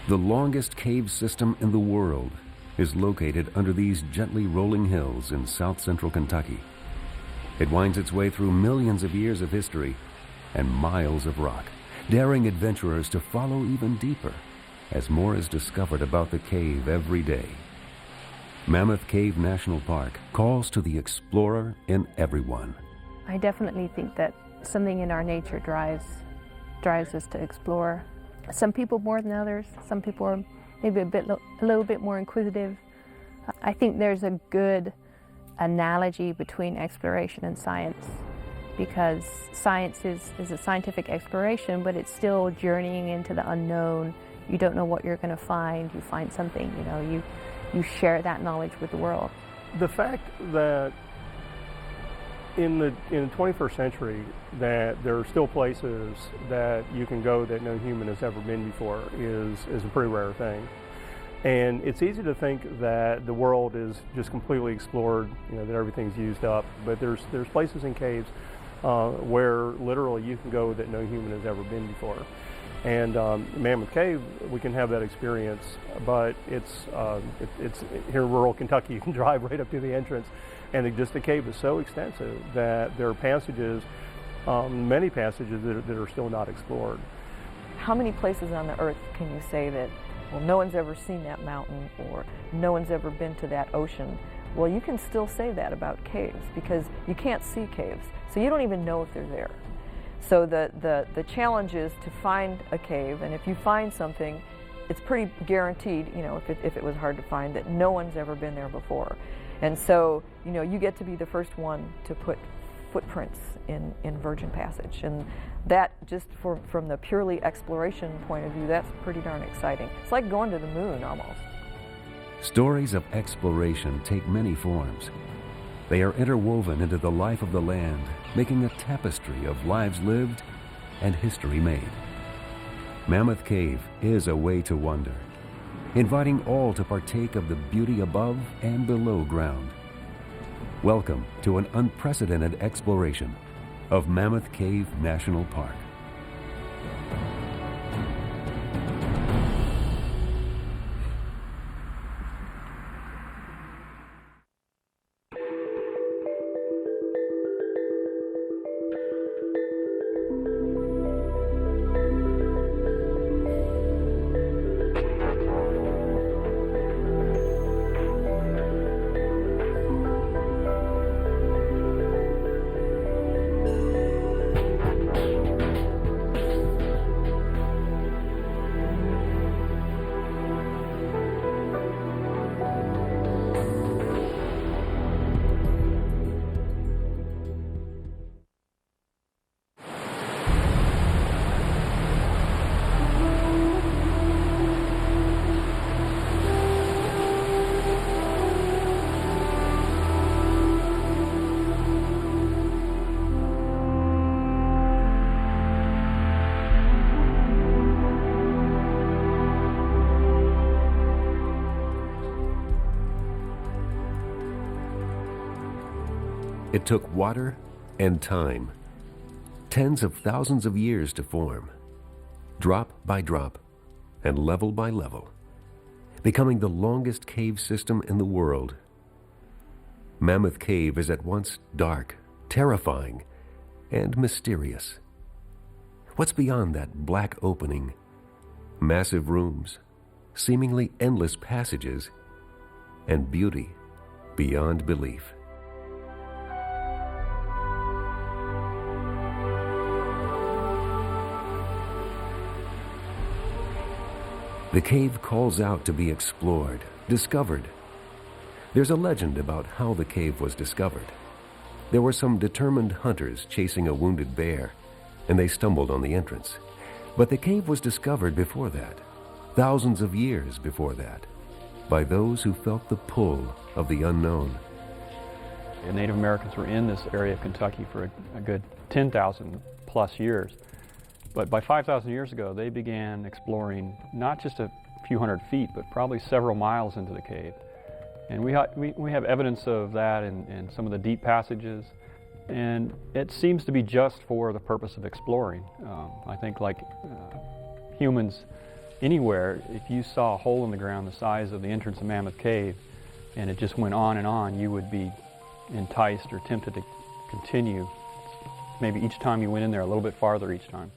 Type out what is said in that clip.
The longest cave system in the world is located under these gently rolling hills in south-central Kentucky. It winds its way through millions of years of history and miles of rock, daring adventurers to follow even deeper as more is discovered about the cave every day. Mammoth Cave National Park calls to the explorer in everyone. I definitely think that something in our nature drives us to explore. Some people more than others. Some people are maybe a little bit more inquisitive. I think there's a good analogy between exploration and science, because science is a scientific exploration, but it's still journeying into the unknown. You don't know what you're going to find. You find something, you share that knowledge with the world. The fact that in the 21st century that there are still places that you can go that no human has ever been before is a pretty rare thing. And it's easy to think that the world is just completely explored, that everything's used up. But there's places in caves where literally you can go that no human has ever been before. And Mammoth Cave, we can have that experience, but it's here in rural Kentucky. You can drive right up to the entrance, and the cave is so extensive that there are passages, many passages that are still not explored. How many places on the earth can you say that, well, no one's ever seen that mountain, or no one's ever been to that ocean? Well, you can still say that about caves, because you can't see caves, so you don't even know if they're there. So the challenge is to find a cave, and if you find something, it's pretty guaranteed, if it was hard to find, that no one's ever been there before. And so, you get to be the first one to put footprints in Virgin Passage. And that, just from the purely exploration point of view, that's pretty darn exciting. It's like going to the moon, almost. Stories of exploration take many forms. They are interwoven into the life of the land, making a tapestry of lives lived and history made. Mammoth Cave is a way to wonder, inviting all to partake of the beauty above and below ground. Welcome to an unprecedented exploration of Mammoth Cave National Park. It took water and time, tens of thousands of years to form, drop by drop and level by level, becoming the longest cave system in the world. Mammoth Cave is at once dark, terrifying, and mysterious. What's beyond that black opening? Massive rooms, seemingly endless passages, and beauty beyond belief. The cave calls out to be explored, discovered. There's a legend about how the cave was discovered. There were some determined hunters chasing a wounded bear, and they stumbled on the entrance. But the cave was discovered before that, thousands of years before that, by those who felt the pull of the unknown. Native Americans were in this area of Kentucky for a good 10,000 plus years. But by 5,000 years ago, they began exploring not just a few hundred feet, but probably several miles into the cave. And we have evidence of that in some of the deep passages. And it seems to be just for the purpose of exploring. I think like humans, anywhere, if you saw a hole in the ground the size of the entrance of Mammoth Cave and it just went on and on, you would be enticed or tempted to continue. Maybe each time you went in there a little bit farther each time.